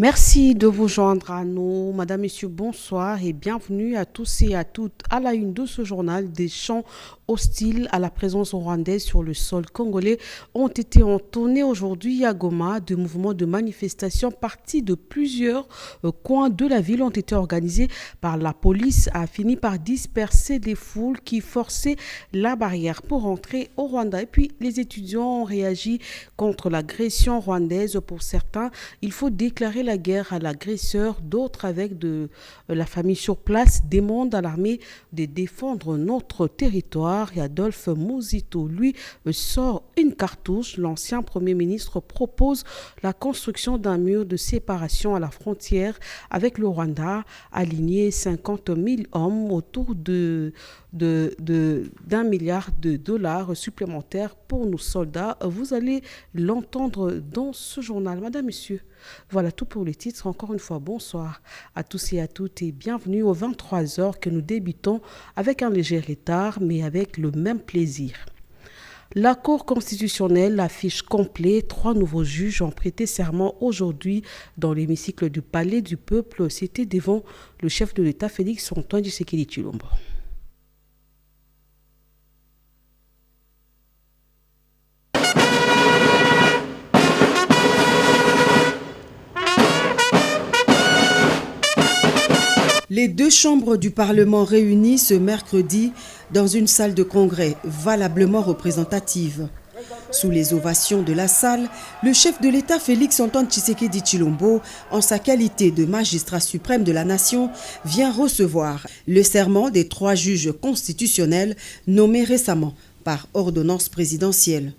Merci de vous joindre à nous. Madame, Messieurs, bonsoir et bienvenue à tous et à toutes à la une de ce journal. Des chants hostiles à la présence rwandaise sur le sol congolais ont été entonnés aujourd'hui à Goma. De mouvements de manifestation partis de plusieurs coins de la ville ont été organisés par la police, a fini par disperser des foules qui forçaient la barrière pour entrer au Rwanda. Et puis les étudiants ont réagi contre l'agression rwandaise. Pour certains, il faut déclarer la guerre à l'agresseur. D'autres, avec de la famille sur place, demandent à l'armée de défendre notre territoire. Et Adolphe Mouzito, lui, sort une cartouche. L'ancien Premier ministre propose la construction d'un mur de séparation à la frontière avec le Rwanda, aligner 50 000 hommes autour d'un milliard de dollars supplémentaires pour nos soldats. Vous allez l'entendre dans ce journal. Madame, Monsieur, voilà tout pour les titres. Encore une fois, bonsoir à tous et à toutes et bienvenue aux 23h que nous débutons avec un léger retard, mais avec le même plaisir. La Cour constitutionnelle affiche complet. 3 nouveaux juges ont prêté serment aujourd'hui dans l'hémicycle du Palais du Peuple. C'était devant le chef de l'État, Félix Antoine Tshisekedi Tshilombo. Les deux chambres du Parlement réunies ce mercredi dans une salle de congrès valablement représentative. Sous les ovations de la salle, le chef de l'État Félix Antoine Tshisekedi Tshilombo, en sa qualité de magistrat suprême de la nation, vient recevoir le serment des 3 juges constitutionnels nommés récemment par ordonnance présidentielle.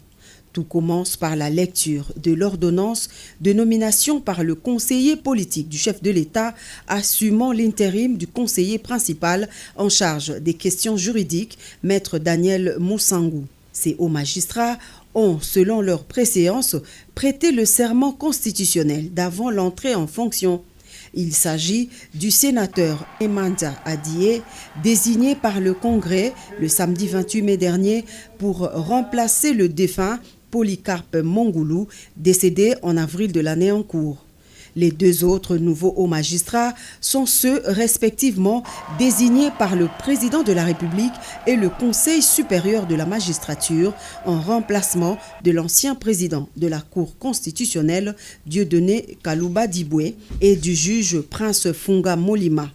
Tout commence par la lecture de l'ordonnance de nomination par le conseiller politique du chef de l'État assumant l'intérim du conseiller principal en charge des questions juridiques, Maître Daniel Moussangou. Ces hauts magistrats ont, selon leur préséance, prêté le serment constitutionnel d'avant l'entrée en fonction. Il s'agit du sénateur Emanda Adie, désigné par le Congrès le samedi 28 mai dernier pour remplacer le défunt Polycarpe Mongoulou, décédé en avril de l'année en cours. Les 2 autres nouveaux hauts magistrats sont ceux respectivement désignés par le président de la République et le Conseil supérieur de la magistrature en remplacement de l'ancien président de la Cour constitutionnelle Dieudonné Kalouba Diboué et du juge Prince Funga Molima.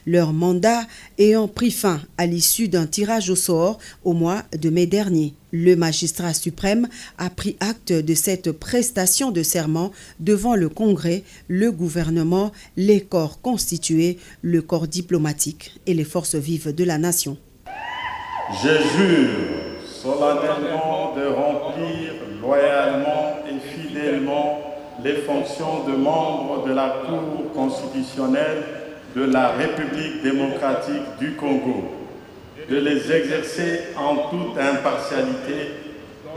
Leur mandat ayant pris fin à l'issue d'un tirage au sort au mois de mai dernier. Le magistrat suprême a pris acte de cette prestation de serment devant le Congrès, le gouvernement, les corps constitués, le corps diplomatique et les forces vives de la nation. Je jure solennellement de remplir loyalement et fidèlement les fonctions de membre de la Cour constitutionnelle de la République démocratique du Congo, de les exercer en toute impartialité,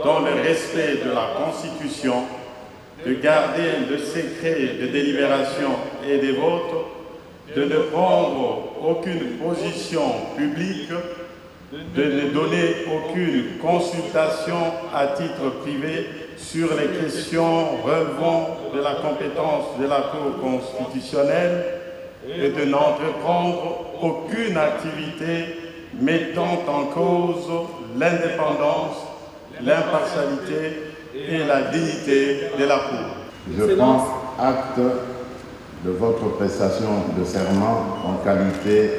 dans le respect de la Constitution, de garder le secret de délibération et des votes, de ne prendre aucune position publique, de ne donner aucune consultation à titre privé sur les questions relevant de la compétence de la Cour constitutionnelle et de n'entreprendre aucune activité mettant en cause l'indépendance, l'impartialité et la dignité de la Cour. Je prends acte de votre prestation de serment en qualité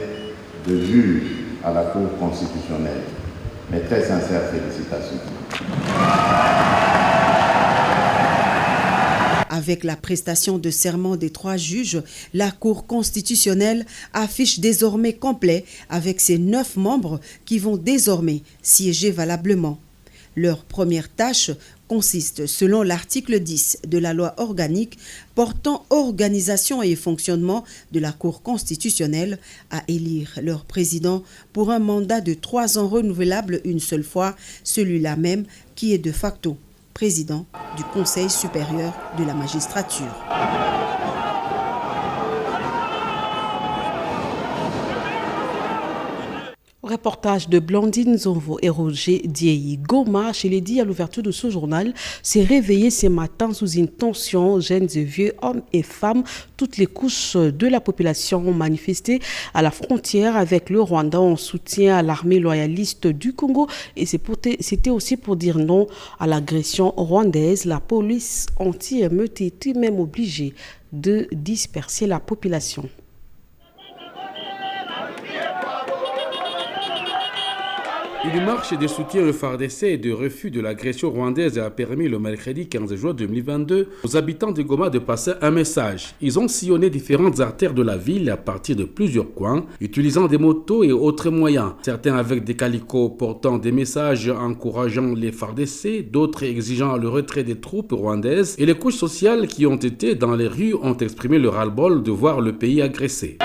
de juge à la Cour constitutionnelle. Mes très sincères félicitations. Avec la prestation de serment des 3 juges, la Cour constitutionnelle affiche désormais complet avec ses 9 membres qui vont désormais siéger valablement. Leur première tâche consiste, selon l'article 10 de la loi organique portant organisation et fonctionnement de la Cour constitutionnelle, à élire leur président pour un mandat de 3 ans renouvelable une seule fois, celui-là même qui est de facto président du Conseil supérieur de la magistrature. reportage de Blandine Zonvo et Roger Diei. Goma, chez les dits à l'ouverture de ce journal, s'est réveillé ce matin sous une tension. Jeunes et vieux, hommes et femmes, toutes les couches de la population ont manifesté à la frontière avec le Rwanda en soutien à l'armée loyaliste du Congo. Et c'était aussi pour dire non à l'agression rwandaise. La police anti-émeute était même obligée de disperser la population. Une marche de soutien au FARDC et de refus de l'agression rwandaise a permis le mercredi 15 juin 2022 aux habitants de Goma de passer un message. Ils ont sillonné différentes artères de la ville à partir de plusieurs coins, utilisant des motos et autres moyens. Certains avec des calicots portant des messages encourageant les FARDC, d'autres exigeant le retrait des troupes rwandaises. Et les couches sociales qui ont été dans les rues ont exprimé leur ras-le-bol de voir le pays agressé.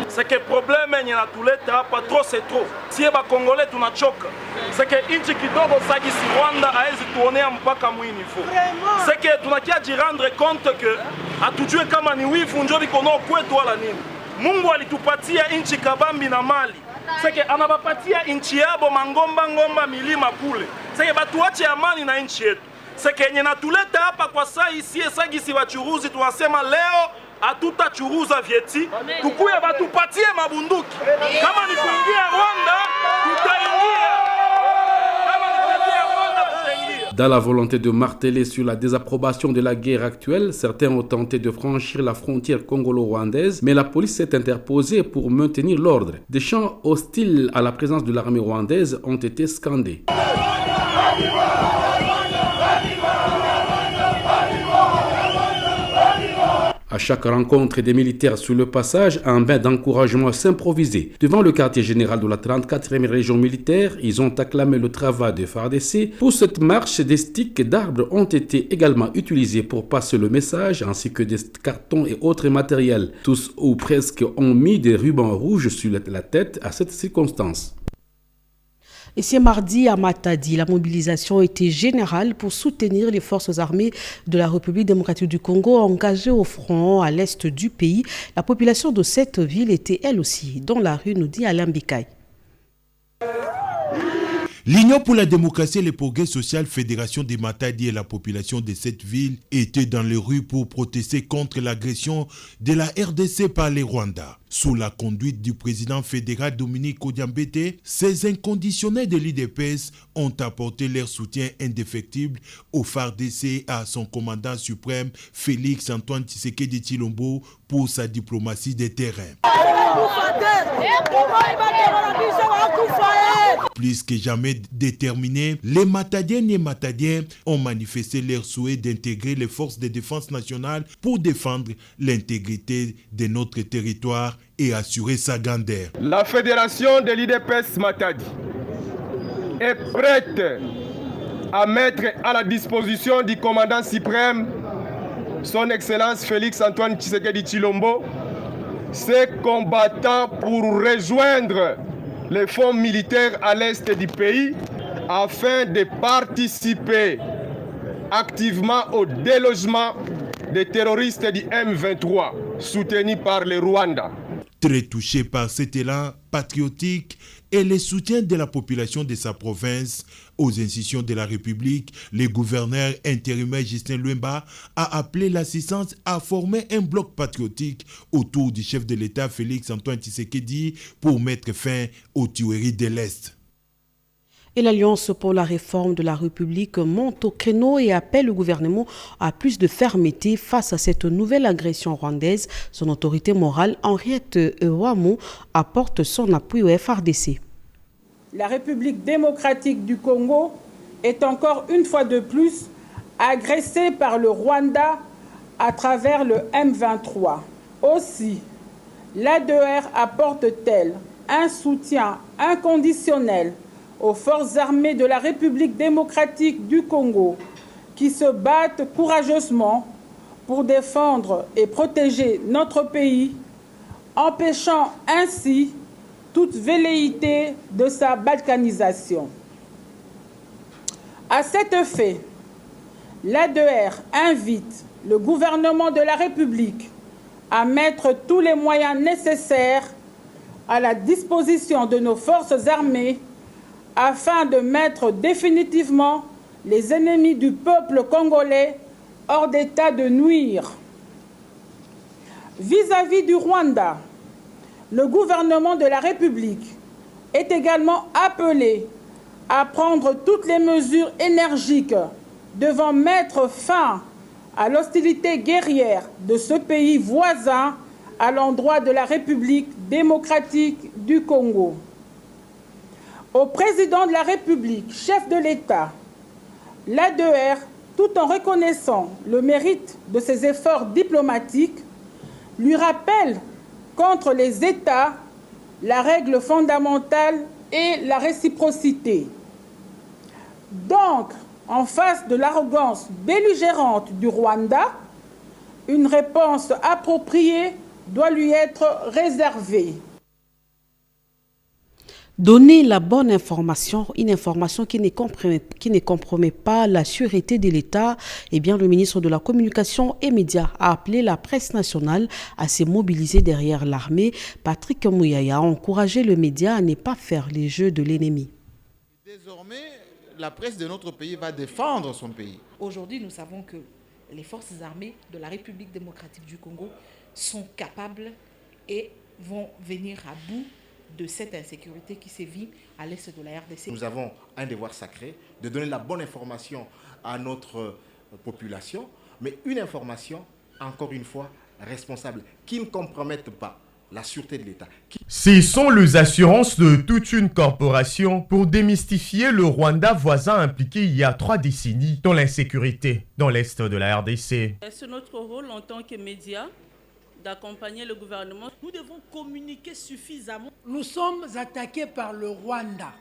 C'est que problème il y a tous les temps pas trop c'est trop. Si ba Congolais tunachoka. C'est que inchi kidogo saki si Rwanda haezi tuonea mpaka mwini fo. C'est que tunakia jirendre compte que atujue kama ni wifu njo bikono kwetu wala nini. Mungu alitupatia inchi kabambi na mali. C'est que anabapatia inchi yabo ngomba milima kule. C'est que batuache amani na inchi yetu. C'est que yenye natuleta hapa kwa saa isi esagisi wachuruzi tunasema leo hatutachuruza vyeti, tukuye batupatie mabunduki. Kama ni kuingia Rwanda, tutaingia. Kama ni kuingia Rwanda, tutaingia. Dans la volonté de marteler sur la désapprobation de la guerre actuelle, certains ont tenté de franchir la frontière congolo-rwandaise, mais la police s'est interposée pour maintenir l'ordre. Des chants hostiles à la présence de l'armée rwandaise ont été scandés. À chaque rencontre des militaires sur le passage, un bain d'encouragement s'improvisait. Devant le quartier général de la 34e région militaire, ils ont acclamé le travail de FARDC. Pour cette marche, des sticks d'arbres ont été également utilisés pour passer le message, ainsi que des cartons et autres matériels. Tous ou presque ont mis des rubans rouges sur la tête à cette circonstance. Et ce mardi à Matadi, la mobilisation était générale pour soutenir les forces armées de la République démocratique du Congo engagées au front à l'est du pays. La population de cette ville était elle aussi dans la rue, nous dit Alain Bikaï. L'Union pour la démocratie et le progrès social, Fédération des Matadi et la population de cette ville étaient dans les rues pour protester contre l'agression de la RDC par les Rwandais. Sous la conduite du président fédéral Dominique Odiambete, ces inconditionnels de l'IDPS ont apporté leur soutien indéfectible au FARDC et à son commandant suprême Félix Antoine Tshisekedi Tshilombo pour sa diplomatie de terrain. Plus que jamais déterminés, les Matadiennes et Matadiens ont manifesté leur souhait d'intégrer les forces de défense nationale pour défendre l'intégrité de notre territoire et assurer sa grandeur. La fédération de l'IDPS Matadi est prête à mettre à la disposition du commandant suprême, son Excellence Félix Antoine Tshisekedi Tshilombo, ses combattants pour rejoindre les fonds militaires à l'est du pays afin de participer activement au délogement des terroristes du M23 soutenus par le Rwanda. Très touché par cet élan patriotique et le soutien de la population de sa province aux institutions de la République, le gouverneur intérimaire Justin Luemba a appelé l'assistance à former un bloc patriotique autour du chef de l'État Félix Antoine Tshisekedi pour mettre fin aux tueries de l'Est. Et l'Alliance pour la réforme de la République monte au créneau et appelle le gouvernement à plus de fermeté face à cette nouvelle agression rwandaise. Son autorité morale, Henriette Ouamou, apporte son appui au FARDC. La République démocratique du Congo est encore une fois de plus agressée par le Rwanda à travers le M23. Aussi, l'ADR apporte-t-elle un soutien inconditionnel aux forces armées de la République démocratique du Congo qui se battent courageusement pour défendre et protéger notre pays, empêchant ainsi toute velléité de sa balkanisation. À cet effet, l'ADR invite le gouvernement de la République à mettre tous les moyens nécessaires à la disposition de nos forces armées afin de mettre définitivement les ennemis du peuple congolais hors d'état de nuire. Vis-à-vis du Rwanda, le gouvernement de la République est également appelé à prendre toutes les mesures énergiques devant mettre fin à l'hostilité guerrière de ce pays voisin à l'endroit de la République démocratique du Congo. Au président de la République, chef de l'État, l'ADR, tout en reconnaissant le mérite de ses efforts diplomatiques, lui rappelle qu'entre les États, la règle fondamentale est la réciprocité. Donc, en face de l'arrogance belligérante du Rwanda, une réponse appropriée doit lui être réservée. Donner la bonne information, une information qui ne compromet pas la sûreté de l'État, eh bien, le ministre de la Communication et Médias a appelé la presse nationale à se mobiliser derrière l'armée. Patrick Mouyaya a encouragé le média à ne pas faire les jeux de l'ennemi. Désormais, la presse de notre pays va défendre son pays. Aujourd'hui, nous savons que les forces armées de la République démocratique du Congo sont capables et vont venir à bout de cette insécurité qui sévit à l'est de la RDC. Nous avons un devoir sacré de donner la bonne information à notre population, mais une information, encore une fois, responsable, qui ne compromette pas la sûreté de l'État. Ce sont les assurances de toute une corporation pour démystifier le Rwanda voisin impliqué il y a 3 décennies dans l'insécurité dans l'est de la RDC. C'est notre rôle en tant que médias d'accompagner le gouvernement. Nous devons communiquer suffisamment. Nous sommes attaqués par le Rwanda.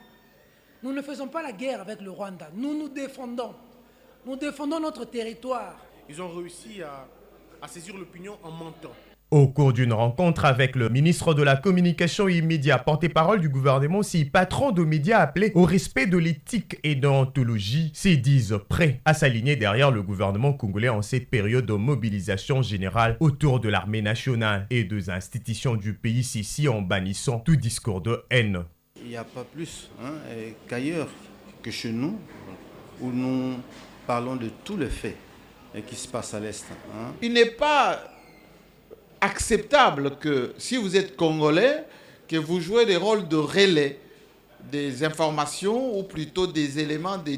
Nous ne faisons pas la guerre avec le Rwanda. Nous nous défendons. Nous défendons notre territoire. Ils ont réussi à saisir l'opinion en mentant. Au cours d'une rencontre avec le ministre de la Communication et Médias, porte-parole du gouvernement, ces patrons de médias appelés au respect de l'éthique et de l'ontologie se disent prêts à s'aligner derrière le gouvernement congolais en cette période de mobilisation générale autour de l'armée nationale et des institutions du pays, ceci en bannissant tout discours de haine. Il n'y a pas plus qu'ailleurs que chez nous, où nous parlons de tous les faits qui se passent à l'Est. Il n'est pas acceptable que si vous êtes congolais, que vous jouez des rôles de relais des informations ou plutôt des éléments de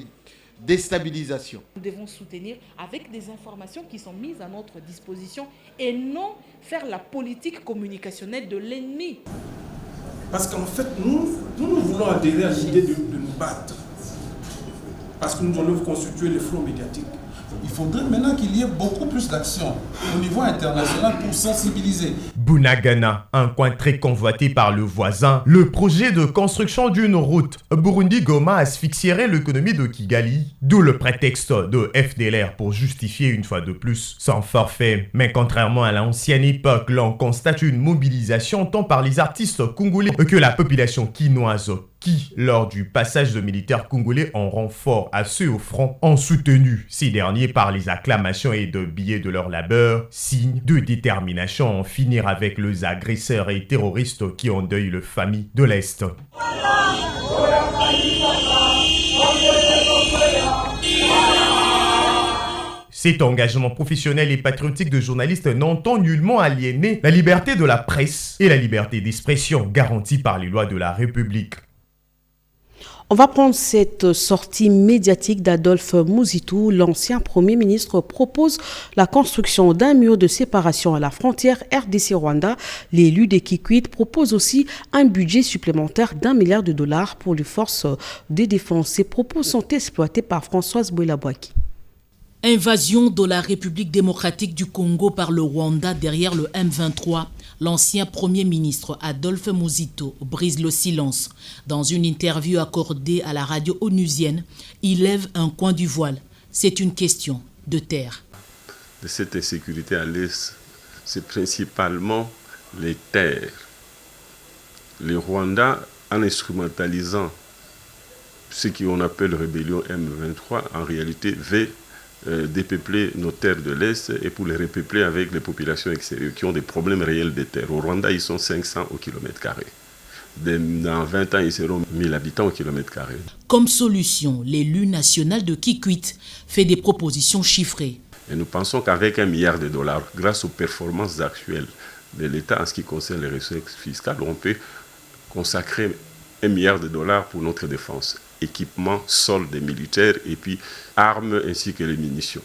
déstabilisation. Nous devons soutenir avec des informations qui sont mises à notre disposition et non faire la politique communicationnelle de l'ennemi. Parce qu'en fait, nous voulons adhérer à l'idée de nous battre. Parce que nous allons constituer le front médiatique. Il faudrait maintenant qu'il y ait beaucoup plus d'action au niveau international pour sensibiliser. Bunagana, un coin très convoité par le voisin, le projet de construction d'une route Burundi-Goma asphyxierait l'économie de Kigali, d'où le prétexte de FDLR pour justifier une fois de plus son forfait. Mais contrairement à l'ancienne époque, l'on constate une mobilisation tant par les artistes congolais que la population quinoise qui, lors du passage de militaires congolais en renfort à ceux au front, ont soutenu ces derniers par les acclamations et de billets de leur labeur, signe de détermination à en finir avec les agresseurs et terroristes qui endeuillent les familles de l'Est. Cet engagement professionnel et patriotique de journalistes n'entend nullement aliéner la liberté de la presse et la liberté d'expression garantie par les lois de la République. On va prendre cette sortie médiatique d'Adolphe Muzitu. L'ancien Premier ministre propose la construction d'un mur de séparation à la frontière RDC-Rwanda. L'élu de Kikwit propose aussi un budget supplémentaire d'$1 milliard pour les forces de défense. Ces propos sont exploités par Françoise Boilabouaki. Invasion de la République démocratique du Congo par le Rwanda derrière le M23. L'ancien Premier ministre Adolphe Muzitu brise le silence. Dans une interview accordée à la radio onusienne, il lève un coin du voile. C'est une question de terre. De cette insécurité à l'Est, c'est principalement les terres. Le Rwanda, en instrumentalisant ce qu'on appelle rébellion M23, en réalité veut dépeupler nos terres de l'Est et pour les repeupler avec les populations extérieures qui ont des problèmes réels de terre. Au Rwanda, ils sont 500 au kilomètre carré. Dans 20 ans, ils seront 1000 habitants au kilomètre carré. Comme solution, l'élu national de Kikwit fait des propositions chiffrées. Et nous pensons qu'avec $1 milliard, grâce aux performances actuelles de l'État en ce qui concerne les ressources fiscales, on peut consacrer $1 milliard pour notre défense. Équipement, soldes des militaires et puis armes ainsi que les munitions.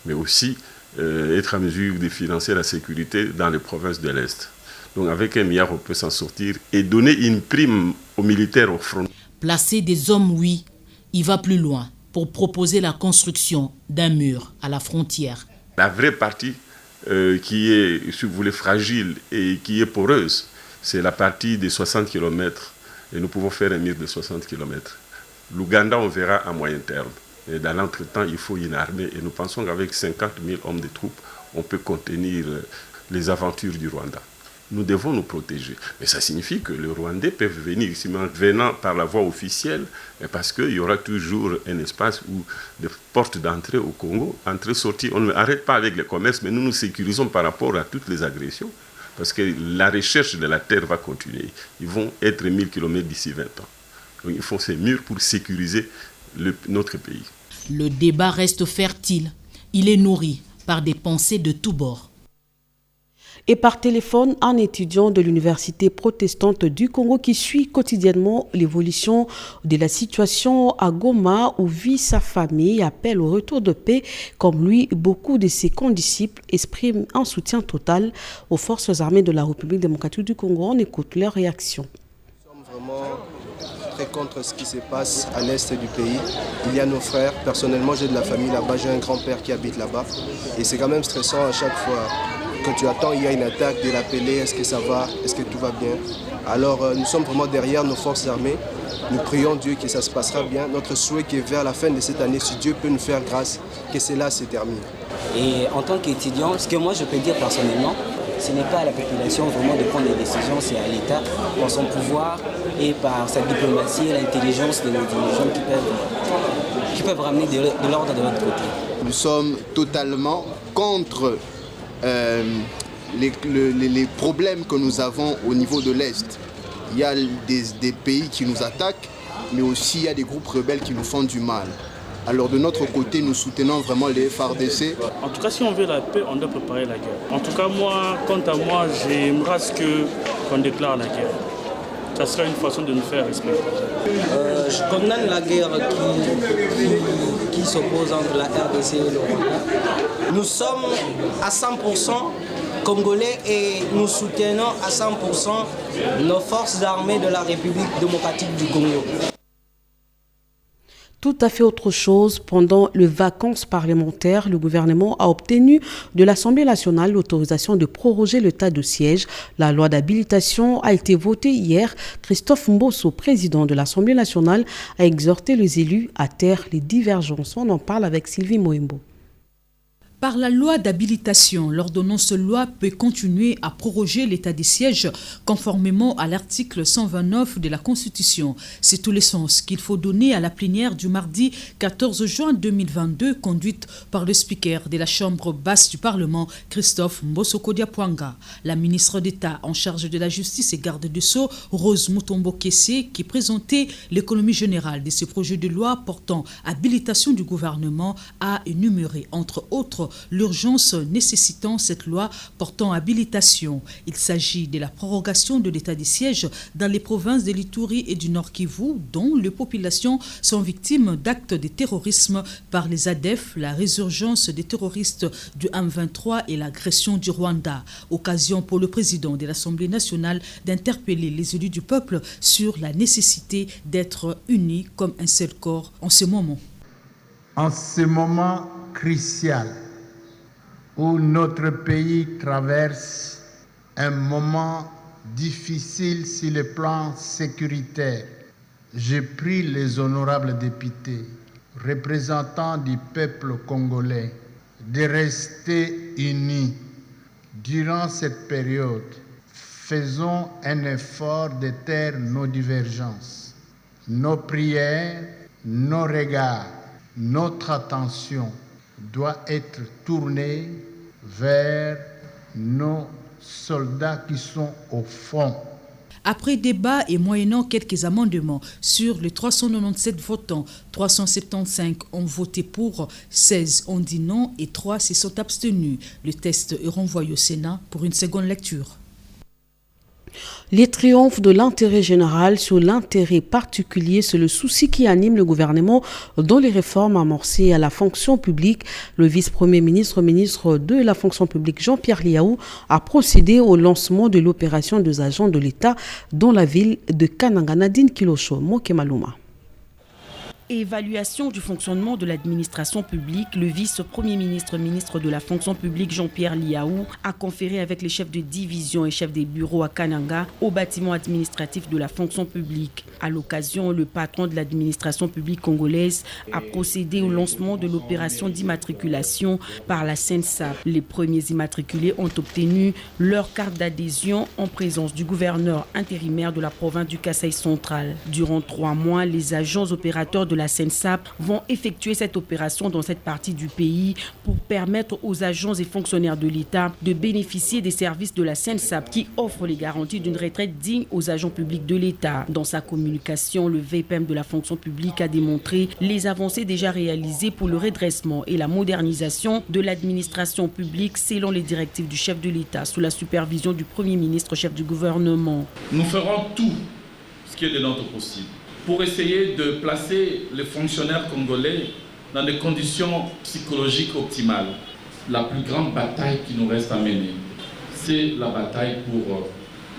Mais aussi être en mesure de financer la sécurité dans les provinces de l'Est. Donc avec $1 milliard, on peut s'en sortir et donner une prime aux militaires au front. Placer des hommes, oui, il va plus loin pour proposer la construction d'un mur à la frontière. La vraie partie qui est, si vous voulez, fragile et qui est poreuse, c'est la partie des 60 km. Et nous pouvons faire un mur de 60 km. L'Ouganda, on verra à moyen terme. Et dans l'entretemps, il faut une armée. Et nous pensons qu'avec 50 000 hommes de troupes, on peut contenir les aventures du Rwanda. Nous devons nous protéger. Mais ça signifie que les Rwandais peuvent venir ici, venant par la voie officielle, parce qu'il y aura toujours un espace où des portes d'entrée au Congo, entrée-sortie. On n'arrête pas avec le commerce, mais nous nous sécurisons par rapport à toutes les agressions. Parce que la recherche de la terre va continuer. Ils vont être 1000 km d'ici 20 ans. Donc il faut ces murs pour sécuriser notre pays. Le débat reste fertile. Il est nourri par des pensées de tous bords. Et par téléphone, un étudiant de l'université protestante du Congo qui suit quotidiennement l'évolution de la situation à Goma où vit sa famille appelle au retour de paix. Comme lui, beaucoup de ses condisciples expriment un soutien total aux forces armées de la République démocratique du Congo. On écoute leurs réactions. Nous sommes vraiment très contre ce qui se passe à l'est du pays. Il y a nos frères. Personnellement, j'ai de la famille là-bas, j'ai un grand-père qui habite là-bas. Et c'est quand même stressant à chaque fois. Quand tu attends, il y a une attaque, de l'appeler, est-ce que ça va, est-ce que tout va bien. Alors nous sommes vraiment derrière nos forces armées. Nous prions Dieu que ça se passera bien. Notre souhait est vers la fin de cette année, si Dieu peut nous faire grâce, que cela se termine. Et en tant qu'étudiant, ce que moi je peux dire personnellement, ce n'est pas à la population vraiment de prendre des décisions, c'est à l'État, par son pouvoir et par sa diplomatie et l'intelligence des gens qui peuvent ramener de l'ordre de l'autre côté. Nous sommes totalement contre les problèmes que nous avons au niveau de l'Est. Il y a des pays qui nous attaquent, mais aussi il y a des groupes rebelles qui nous font du mal. Alors de notre côté, nous soutenons vraiment les FARDC. En tout cas, si on veut la paix, on doit préparer la guerre. En tout cas, moi, quant à moi, j'aimerais qu'on déclare la guerre. Ça serait une façon de nous faire respecter. Je condamne la guerre qui s'oppose entre la RDC et le Rwanda. Nous sommes à 100% Congolais et nous soutenons à 100% nos forces armées de la République démocratique du Congo. Tout à fait autre chose, pendant les vacances parlementaires, le gouvernement a obtenu de l'Assemblée nationale l'autorisation de proroger l'état de siège. La loi d'habilitation a été votée hier. Christophe Mbosso, président de l'Assemblée nationale, a exhorté les élus à taire les divergences. On en parle avec Sylvie Moembo. Par la loi d'habilitation, l'ordonnance loi peut continuer à proroger l'état des sièges conformément à l'article 129 de la Constitution. C'est tout le sens qu'il faut donner à la plénière du mardi 14 juin 2022 conduite par le speaker de la Chambre basse du Parlement, Christophe Mbosso Kodiapwanga. La ministre d'État en charge de la justice et garde de Sceaux, Rose Mutombo Kessé, qui présentait l'économie générale de ce projet de loi portant habilitation du gouvernement, a énuméré entre autres l'urgence nécessitant cette loi portant habilitation. Il s'agit de la prorogation de l'état des sièges dans les provinces de l'Ituri et du Nord Kivu, dont les populations sont victimes d'actes de terrorisme par les ADF, la résurgence des terroristes du M23 et l'agression du Rwanda. Occasion pour le président de l'Assemblée nationale d'interpeller les élus du peuple sur la nécessité d'être unis comme un seul corps en ce moment. En ce moment crucial, où notre pays traverse un moment difficile sur le plan sécuritaire, je prie les honorables députés, représentants du peuple congolais, de rester unis. Durant cette période, faisons un effort de taire nos divergences, nos prières, nos regards, notre attention doit être tourné vers nos soldats qui sont au front. Après débat et moyennant quelques amendements, sur les 397 votants, 375 ont voté pour, 16 ont dit non et 3 se sont abstenus. Le texte est renvoyé au Sénat pour une seconde lecture. Les triomphes de l'intérêt général sur l'intérêt particulier, c'est le souci qui anime le gouvernement dans les réformes amorcées à la fonction publique. Le vice-premier ministre, ministre de la fonction publique Jean-Pierre Liaou a procédé au lancement de l'opération des agents de l'État dans la ville de Kananga. Nadine Kilosho, Moke Maluma. Évaluation du fonctionnement de l'administration publique, le vice-premier ministre, ministre de la fonction publique Jean-Pierre Liaou a conféré avec les chefs de division et chefs des bureaux à Kananga au bâtiment administratif de la fonction publique. À l'occasion, le patron de l'administration publique congolaise a procédé au lancement de l'opération d'immatriculation par la CENSAP. Les premiers immatriculés ont obtenu leur carte d'adhésion en présence du gouverneur intérimaire de la province du Kasaï central. Durant 3 mois, les agents opérateurs de la CENSAP vont effectuer cette opération dans cette partie du pays pour permettre aux agents et fonctionnaires de l'État de bénéficier des services de la CENSAP qui offre les garanties d'une retraite digne aux agents publics de l'État. Dans sa communication, le VPM de la fonction publique a démontré les avancées déjà réalisées pour le redressement et la modernisation de l'administration publique selon les directives du chef de l'État sous la supervision du Premier ministre, chef du gouvernement. Nous ferons tout ce qui est de notre possible pour essayer de placer les fonctionnaires congolais dans des conditions psychologiques optimales. La plus grande bataille qui nous reste à mener, c'est la bataille pour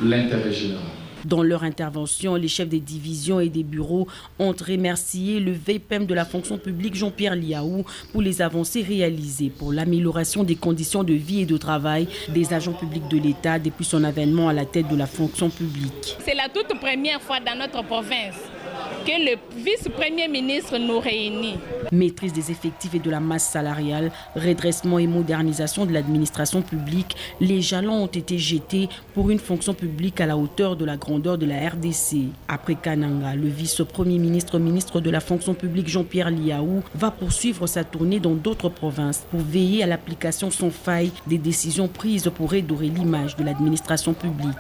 l'intérêt général. Dans leur intervention, les chefs des divisions et des bureaux ont remercié le VPM de la fonction publique Jean-Pierre Liaou pour les avancées réalisées pour l'amélioration des conditions de vie et de travail des agents publics de l'État depuis son avènement à la tête de la fonction publique. C'est la toute première fois dans notre province que le vice-premier ministre nous réunit. Maîtrise des effectifs et de la masse salariale, redressement et modernisation de l'administration publique, les jalons ont été jetés pour une fonction publique à la hauteur de la grandeur de la RDC. Après Kananga, le vice-premier ministre, ministre de la fonction publique Jean-Pierre Liaou va poursuivre sa tournée dans d'autres provinces pour veiller à l'application sans faille des décisions prises pour redorer l'image de l'administration publique.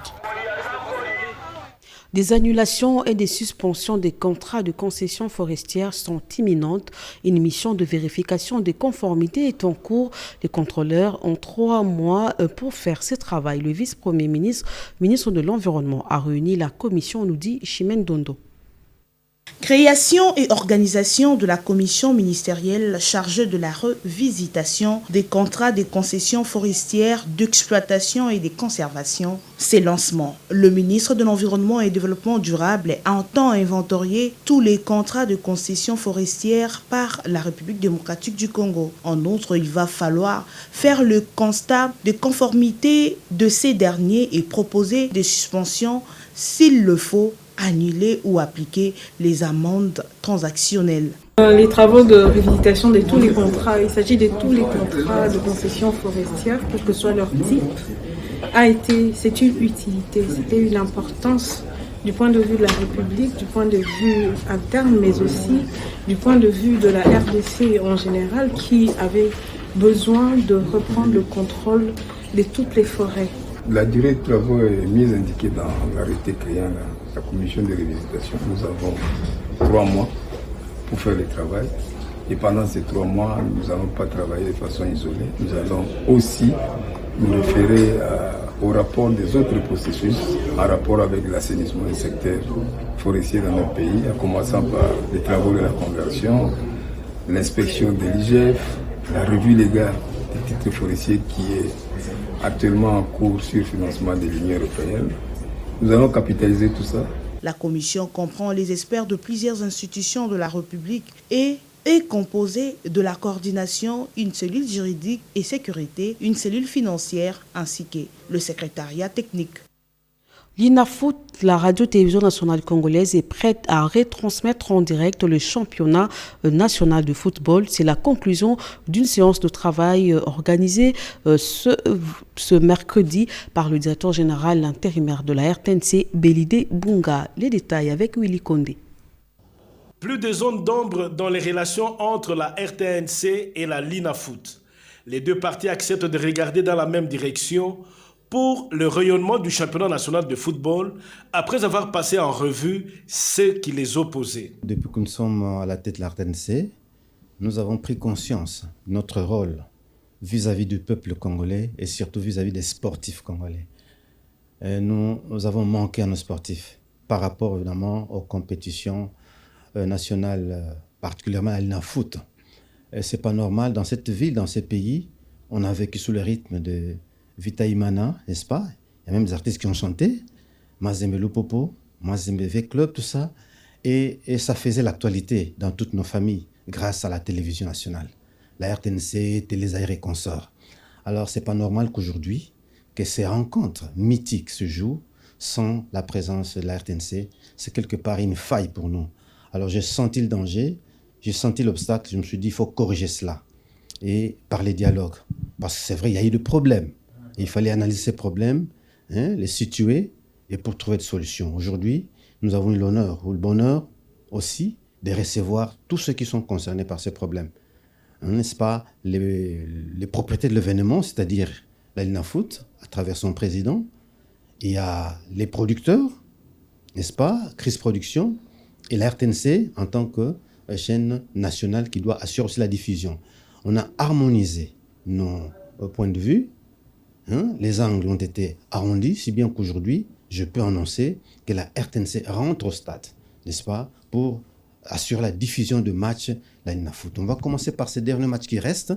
Des annulations et des suspensions des contrats de concession forestière sont imminentes. Une mission de vérification de conformité est en cours. Les contrôleurs ont 3 mois pour faire ce travail. Le vice-premier ministre, ministre de l'Environnement, a réuni la commission, nous dit Chimène Dondo. Création et organisation de la commission ministérielle chargée de la revisitation des contrats de concessions forestières, d'exploitation et de conservation. Ces lancements, le ministre de l'Environnement et du Développement durable entend inventorier tous les contrats de concessions forestières par la République démocratique du Congo. En outre, il va falloir faire le constat de conformité de ces derniers et proposer des suspensions s'il le faut, annuler ou appliquer les amendes transactionnelles. Les travaux de révisitation de tous les contrats, il s'agit de tous les contrats de concession forestière, quel que soit leur type, c'est une utilité, c'était une importance du point de vue de la République, du point de vue interne, mais aussi du point de vue de la RDC en général, qui avait besoin de reprendre le contrôle de toutes les forêts. La durée de travaux est mise indiquée dans l'arrêté créant la commission de révisitation. Nous avons 3 mois pour faire le travail. Et pendant ces 3 mois, nous n'allons pas travailler de façon isolée. Nous allons aussi nous référer au rapport des autres processus en rapport avec l'assainissement du secteur forestier dans notre pays, en commençant par les travaux de la conversion, l'inspection de l'IGF, la revue légale des titres forestiers qui est actuellement en cours sur financement de l'Union européenne. Nous allons capitaliser tout ça. La commission comprend les experts de plusieurs institutions de la République et est composée de la coordination, une cellule juridique et sécurité, une cellule financière ainsi que le secrétariat technique. L'INAFOOT, la radio-télévision nationale congolaise, est prête à retransmettre en direct le championnat national de football. C'est la conclusion d'une séance de travail organisée ce mercredi par le directeur général intérimaire de la RTNC, Belide Bunga. Les détails avec Willy Kondé. Plus de zones d'ombre dans les relations entre la RTNC et la Linafoot. Les deux parties acceptent de regarder dans la même direction pour le rayonnement du championnat national de football après avoir passé en revue ce qui les opposait. Depuis que nous sommes à la tête de la RTNC, nous avons pris conscience de notre rôle vis-à-vis du peuple congolais et surtout vis-à-vis des sportifs congolais. Et nous avons manqué à nos sportifs par rapport évidemment aux compétitions nationales, particulièrement à l'INAFOOT. Ce n'est pas normal, dans cette ville, dans ces pays, on a vécu sous le rythme de Vitaïmana, n'est-ce pas? Il y a même des artistes qui ont chanté, Mazembe Lupopo, Mazembe V-Club, tout ça, et ça faisait l'actualité dans toutes nos familles grâce à la télévision nationale, la RTNC, Télésaïr et consorts. Alors c'est pas normal qu'aujourd'hui, que ces rencontres mythiques se jouent sans la présence de la RTNC. C'est quelque part une faille pour nous. Alors j'ai senti le danger, j'ai senti l'obstacle, je me suis dit il faut corriger cela et par les dialogues. Parce que c'est vrai, il y a eu des problèmes. Il fallait analyser ces problèmes, les situer et pour trouver des solutions. Aujourd'hui, nous avons eu l'honneur ou le bonheur aussi de recevoir tous ceux qui sont concernés par ces problèmes. N'est-ce pas, les propriétés de l'événement, c'est-à-dire la Linafoot, à travers son président, il y a les producteurs, n'est-ce pas, Chris Production, et la RTNC en tant que chaîne nationale qui doit assurer aussi la diffusion. On a harmonisé nos points de vue, les angles ont été arrondis, si bien qu'aujourd'hui, je peux annoncer que la RTNC rentre au stade, n'est-ce pas, pour assurer la diffusion de matchs la Linafoot. On va commencer par ces derniers matchs qui restent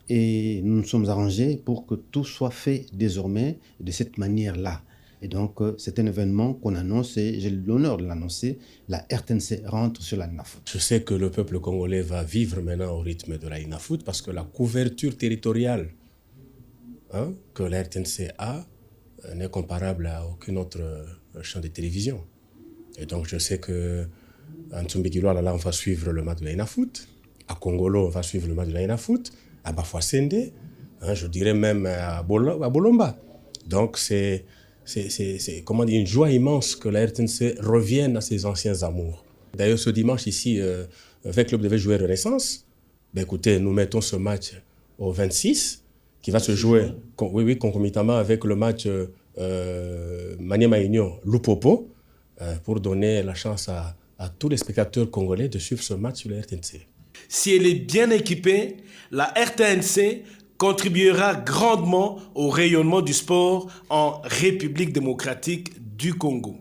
et nous nous sommes arrangés pour que tout soit fait désormais de cette manière-là. Et donc, c'est un événement qu'on annonce et j'ai l'honneur de l'annoncer. La RTNC rentre sur la Linafoot. Je sais que le peuple congolais va vivre maintenant au rythme de la Linafoot parce que la couverture territoriale que la RTNC a n'est comparable à aucune autre chaîne de télévision. Et donc, je sais que à Ntsumbi-Kilwa, là, on va suivre le match de la Linafoot. À Congolo, on va suivre le match de la Linafoot. À Bafouassende, je dirais même à Bolomba. Donc, c'est comment dire, une joie immense que la RTNC revienne à ses anciens amours. D'ailleurs, ce dimanche ici, V-Club devait jouer Renaissance. Ben, écoutez, nous mettons ce match au 26, qui va se jouer concomitamment avec le match Maniema Union Lupopo, pour donner la chance à tous les spectateurs congolais de suivre ce match sur la RTNC. Si elle est bien équipée, la RTNC contribuera grandement au rayonnement du sport en République démocratique du Congo.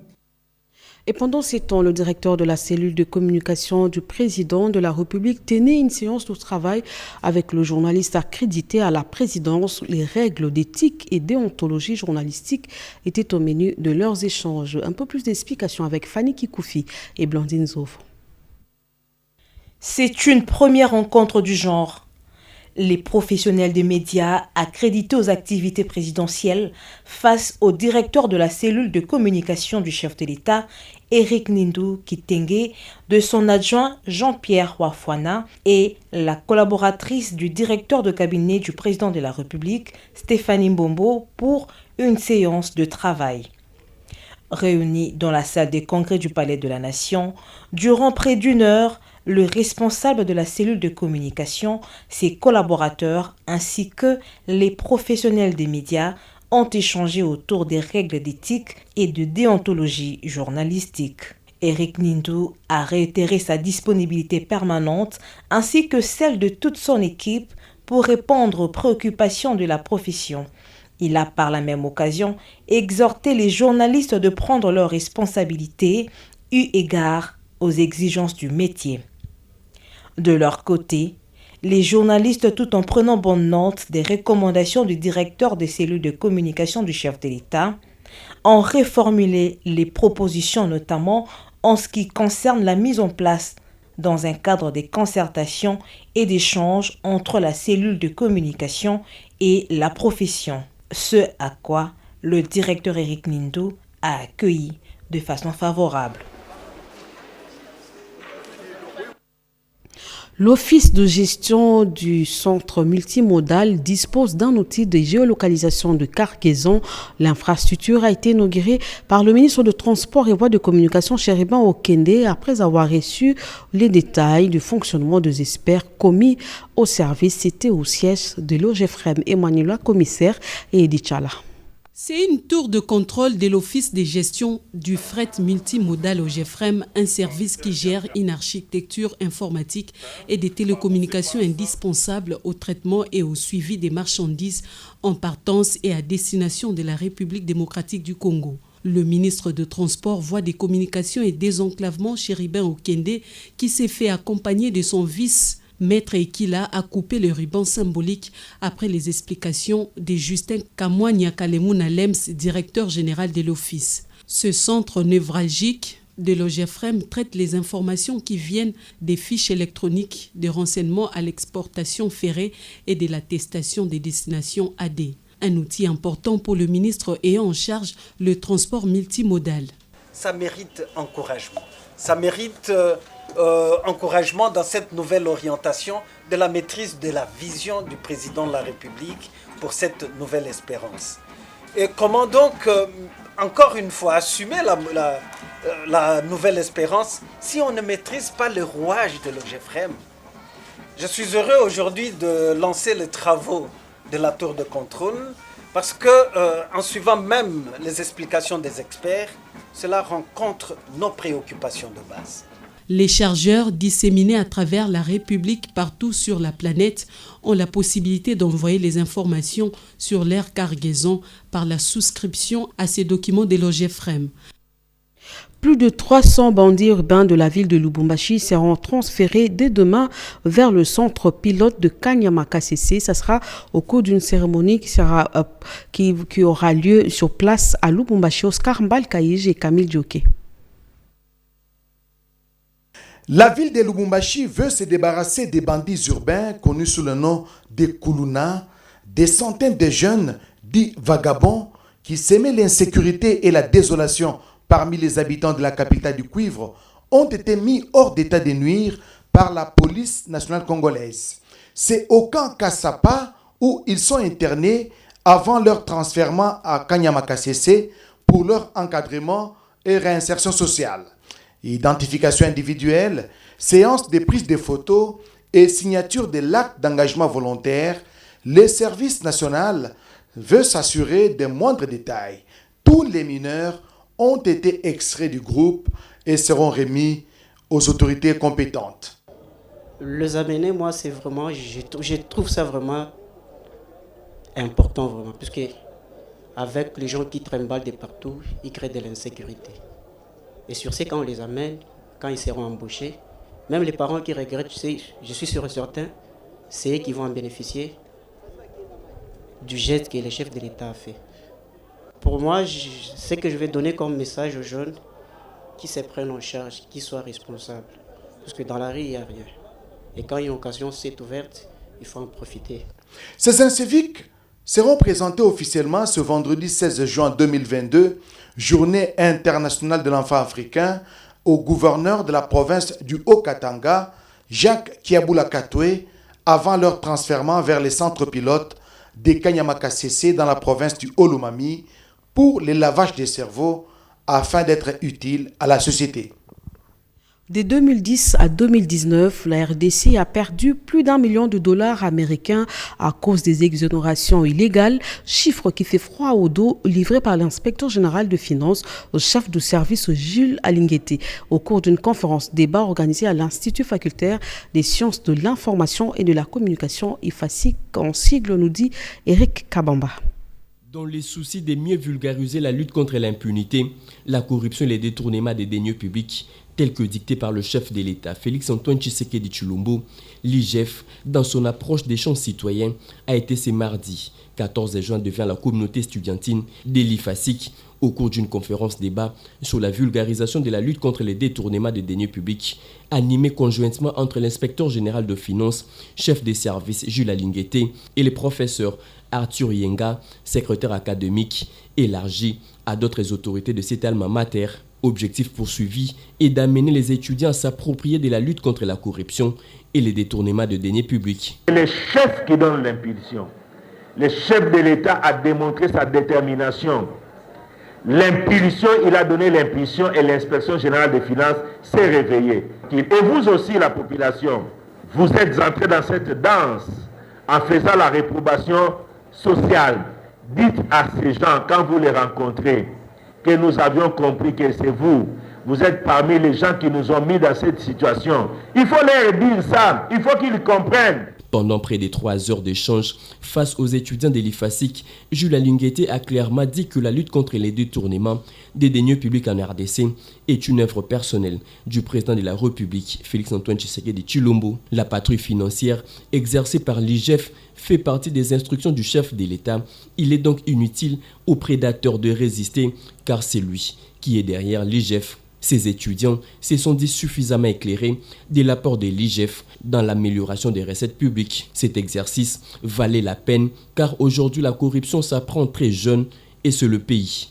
Et pendant ces temps, le directeur de la cellule de communication du président de la République tenait une séance de travail avec le journaliste accrédité à la présidence. Les règles d'éthique et déontologie journalistique étaient au menu de leurs échanges. Un peu plus d'explications avec Fanny Kikoufi et Blandine Zouf. C'est une première rencontre du genre. Les professionnels des médias accrédités aux activités présidentielles face au directeur de la cellule de communication du chef de l'État, Éric Nindou Kitenge, de son adjoint Jean-Pierre Wafouana et la collaboratrice du directeur de cabinet du président de la République, Stéphanie Mbombo, pour une séance de travail. Réunis dans la salle des congrès du Palais de la Nation, durant près d'une heure, le responsable de la cellule de communication, ses collaborateurs ainsi que les professionnels des médias ont échangé autour des règles d'éthique et de déontologie journalistique. Éric Nindou a réitéré sa disponibilité permanente ainsi que celle de toute son équipe pour répondre aux préoccupations de la profession. Il a par la même occasion exhorté les journalistes de prendre leurs responsabilités eu égard aux exigences du métier. De leur côté, les journalistes, tout en prenant bonne note des recommandations du directeur des cellules de communication du chef de l'État, ont reformulé les propositions notamment en ce qui concerne la mise en place dans un cadre de concertation et d'échange entre la cellule de communication et la profession. Ce à quoi le directeur Éric Nindou a accueilli de façon favorable. L'Office de gestion du centre multimodal dispose d'un outil de géolocalisation de cargaison. L'infrastructure a été inaugurée par le ministre de Transport et Voies de Communication, Chériben Okende, après avoir reçu les détails du fonctionnement des experts commis au service. C'était au siège de l'OGFREM. Emmanuel, commissaire, et Edith Chala. C'est une tour de contrôle de l'Office de gestion du fret multimodal OGFREM, un service qui gère une architecture informatique et des télécommunications indispensables au traitement et au suivi des marchandises en partance et à destination de la République démocratique du Congo. Le ministre de Transport, Voies des Communications et Désenclavement, Chériben Okende, qui s'est fait accompagner de son vice Maître Ekila, a coupé le ruban symbolique après les explications de Justin Kamwanya Kalemouna Lems, directeur général de l'Office. Ce centre névralgique de l'OGFREM traite les informations qui viennent des fiches électroniques de renseignement à l'exportation ferrée et de l'attestation des destinations AD. Un outil important pour le ministre ayant en charge le transport multimodal. Ça mérite encouragement. Ça mérite encouragement dans cette nouvelle orientation de la maîtrise de la vision du président de la République pour cette nouvelle espérance. Et comment donc, encore une fois, assumer la nouvelle espérance si on ne maîtrise pas le rouage de l'OGFREM? Je suis heureux aujourd'hui de lancer les travaux de la tour de contrôle parce que, en suivant même les explications des experts, cela rencontre nos préoccupations de base. Les chargeurs disséminés à travers la République partout sur la planète ont la possibilité d'envoyer les informations sur leur cargaison par la souscription à ces documents de l'OGFREM. Plus de 300 bandits urbains de la ville de Lubumbashi seront transférés dès demain vers le centre pilote de Kanyama-Kasese. Ça sera au cours d'une cérémonie qui aura lieu sur place à Lubumbashi. Oscar Mbalkaïj et Camille Djoké. La ville de Lubumbashi veut se débarrasser des bandits urbains connus sous le nom de Kuluna, des centaines de jeunes dits vagabonds qui sèment l'insécurité et la désolation parmi les habitants de la capitale du cuivre ont été mis hors d'état de nuire par la police nationale congolaise. C'est au camp Kassapa où ils sont internés avant leur transfèrement à Kanyama-Kasese pour leur encadrement et réinsertion sociale. Identification individuelle, séance de prise de photos et signature de l'acte d'engagement volontaire, le service national veut s'assurer des moindres détails. Tous les mineurs ont été extraits du groupe et seront remis aux autorités compétentes. Les amener, moi, c'est vraiment, je trouve ça vraiment important, vraiment, puisque avec les gens qui trimballent de partout, ils créent de l'insécurité. Et sur ce, quand on les amène, quand ils seront embauchés, même les parents qui regrettent, je suis sûr et certain, c'est eux qui vont en bénéficier du geste que le chef de l'État a fait. Pour moi, ce que je vais donner comme message aux jeunes, qui se prennent en charge, qui soient responsables. Parce que dans la rue, il n'y a rien. Et quand une occasion s'est ouverte, il faut en profiter. Ces inciviques seront présentés officiellement ce vendredi 16 juin 2022, journée internationale de l'enfant africain, au gouverneur de la province du Haut-Katanga, Jacques Kiaboula Katoué, avant leur transfèrement vers les centres pilotes de Kanyama-Kasese dans la province du Haut-Lomami pour le lavage des cerveaux afin d'être utile à la société. De 2010 à 2019, la RDC a perdu plus d'1 million de dollars américains à cause des exonérations illégales, chiffre qui fait froid au dos, livré par l'inspecteur général de finances au chef de service Jules Alingueté au cours d'une conférence débat organisée à l'Institut facultaire des sciences de l'information et de la communication IFASIC en sigle, nous dit Eric Kabamba. Dans les soucis de mieux vulgariser la lutte contre l'impunité, la corruption et les détournements des deniers publics, tel que dicté par le chef de l'État, Félix-Antoine Tshisekedi Tshilombo, l'IGF, dans son approche d'échange citoyen, a été ce mardi 14 juin devant la communauté estudiantine de l'IFASIC au cours d'une conférence débat sur la vulgarisation de la lutte contre les détournements des deniers publics, animée conjointement entre l'inspecteur général de finances, chef des services Jules Alingueté et le professeur Arthur Yenga, secrétaire académique, élargi à d'autres autorités de cet alma mater Objectif poursuivi est d'amener les étudiants à s'approprier de la lutte contre la corruption et les détournements de deniers publics. C'est les chefs qui donnent l'impulsion. Le chef de l'État a démontré sa détermination. L'impulsion, il a donné l'impulsion et l'inspection générale des finances s'est réveillée. Et vous aussi, la population, vous êtes entrés dans cette danse en faisant la réprobation sociale. Dites à ces gens, quand vous les rencontrez, que nous avions compris que c'est vous. Vous êtes parmi les gens qui nous ont mis dans cette situation. Il faut leur dire ça, il faut qu'ils comprennent. Pendant près de 3 heures d'échange face aux étudiants de l'IFASIC, Jules Alunguete a clairement dit que la lutte contre les détournements des deniers publics en RDC est une œuvre personnelle du président de la République, Félix-Antoine Tshisekedi Tshilombo. La patrouille financière exercée par l'IGF fait partie des instructions du chef de l'État. Il est donc inutile aux prédateurs de résister, car c'est lui qui est derrière l'IGF. Ces étudiants se sont dit suffisamment éclairés de l'apport de l'IGF dans l'amélioration des recettes publiques. Cet exercice valait la peine car aujourd'hui la corruption s'apprend très jeune et c'est le pays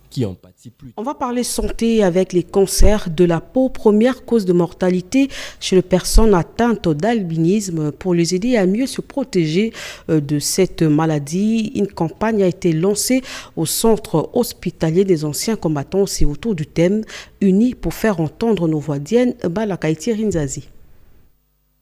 qui en pâtit plus. On va parler santé avec les cancers de la peau, première cause de mortalité chez les personnes atteintes d'albinisme. Pour les aider à mieux se protéger de cette maladie, une campagne a été lancée au centre hospitalier des anciens combattants. C'est autour du thème « Unis pour faire entendre nos voix » d'Yen Balakaïti Rinzazi.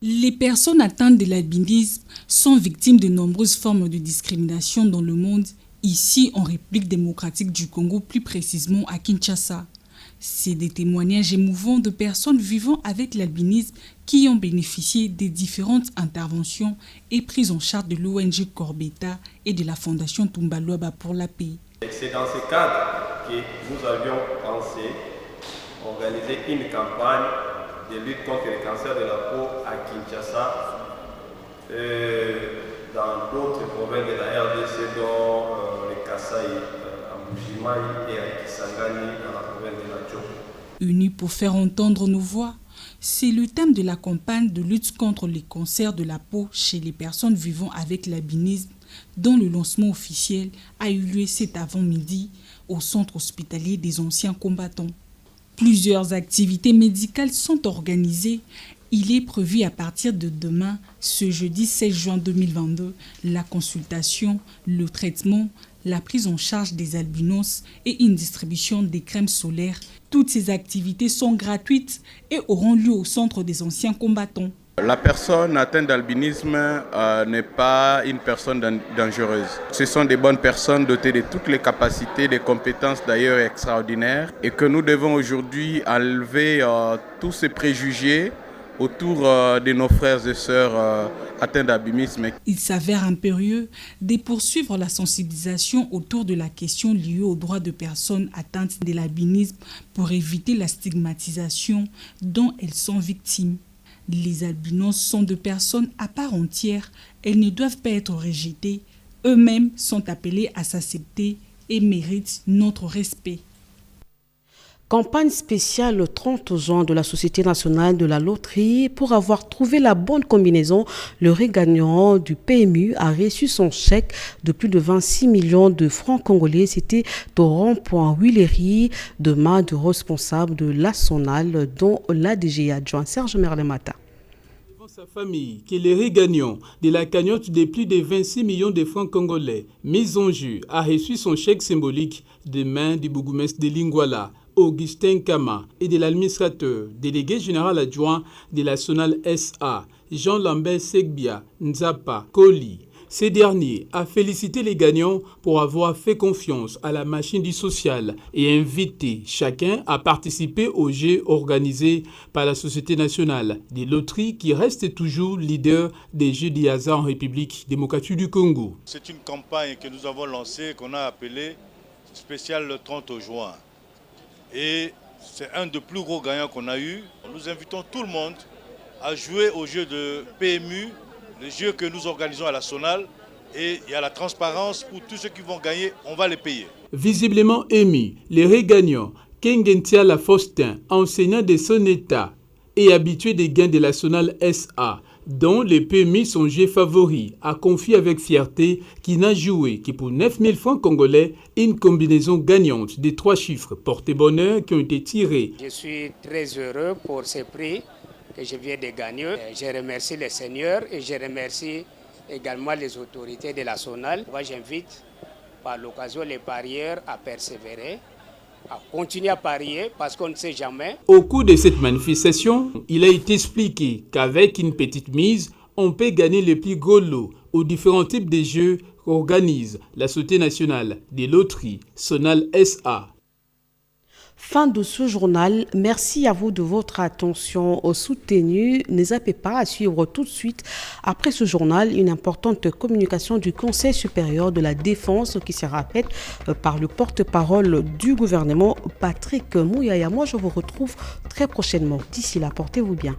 Les personnes atteintes de l'albinisme sont victimes de nombreuses formes de discrimination dans le monde, ici en République démocratique du Congo, plus précisément à Kinshasa. C'est des témoignages émouvants de personnes vivant avec l'albinisme qui ont bénéficié des différentes interventions et prises en charge de l'ONG Corbetta et de la Fondation Tumbaloaba pour la paix. C'est dans ce cadre que nous avions pensé organiser une campagne de lutte contre le cancer de la peau à Kinshasa, dans d'autres provinces de la RDC, dont le Kasaï, à Mbujimaï et à Kisangani, dans la province de la Tchou. Unis pour faire entendre nos voix, c'est le thème de la campagne de lutte contre les cancers de la peau chez les personnes vivant avec l'albinisme, dont le lancement officiel a eu lieu cet avant-midi au centre hospitalier des anciens combattants. Plusieurs activités médicales sont organisées. Il est prévu à partir de demain, ce jeudi 16 juin 2022, la consultation, le traitement, la prise en charge des albinos et une distribution des crèmes solaires. Toutes ces activités sont gratuites et auront lieu au centre des anciens combattants. La personne atteinte d'albinisme n'est pas une personne dangereuse. Ce sont des bonnes personnes dotées de toutes les capacités, des compétences d'ailleurs extraordinaires et que nous devons aujourd'hui enlever tous ces préjugés autour de nos frères et sœurs atteints d'albinisme. Il s'avère impérieux de poursuivre la sensibilisation autour de la question liée aux droits de personnes atteintes de l'albinisme pour éviter la stigmatisation dont elles sont victimes. Les albinos sont de personnes à part entière, elles ne doivent pas être rejetées, eux-mêmes sont appelés à s'accepter et méritent notre respect. Campagne spéciale le 30 juin de la Société nationale de la loterie. Pour avoir trouvé la bonne combinaison, le gagnant du PMU a reçu son chèque de plus de 26 millions de francs congolais. C'était au rond-point Huilery de main de responsable de l'ASONAL, dont l'ADG adjoint Serge Merlemata. Sa famille, qui est le gagnant de la cagnotte de plus de 26 millions de francs congolais, mise en jeu, a reçu son chèque symbolique de main du bourgmestre de Lingwala, Augustin Kama, et de l'administrateur, délégué général adjoint de la SONAL SA, Jean-Lambert Segbia Nzapa Koli. Ce dernier a félicité les gagnants pour avoir fait confiance à la machine du social et invité chacun à participer au jeu organisé par la Société nationale des loteries qui reste toujours leader des jeux du hasard en République démocratique du Congo. C'est une campagne que nous avons lancée, qu'on a appelée spéciale le 30 juin. Et c'est un des plus gros gagnants qu'on a eu. Nous invitons tout le monde à jouer au jeu de PMU, le jeu que nous organisons à la SONAL, et il y a la transparence pour tous ceux qui vont gagner, on va les payer. Visiblement émis, les gagnants, Kengentia La Faustin, enseignant de son état et habitué des gains de la SONAL SA, dont le PMI Songé favori a confié avec fierté qu'il n'a joué que pour 9 000 francs congolais une combinaison gagnante des 3 chiffres porte-bonheur qui ont été tirés. Je suis très heureux pour ce prix que je viens de gagner. Je remercie les seigneurs et je remercie également les autorités de la SONAL. Moi, j'invite par l'occasion les parieurs à persévérer, à continuer à parier parce qu'on ne sait jamais. Au cours de cette manifestation, il a été expliqué qu'avec une petite mise, on peut gagner les plus gros lots aux différents types de jeux qu'organise la Société nationale des loteries, SONAL SA. Fin de ce journal. Merci à vous de votre attention soutenue. Ne zappez pas à suivre tout de suite après ce journal une importante communication du Conseil supérieur de la défense qui sera faite par le porte-parole du gouvernement, Patrick Mouyaya. Moi, je vous retrouve très prochainement. D'ici là, portez-vous bien.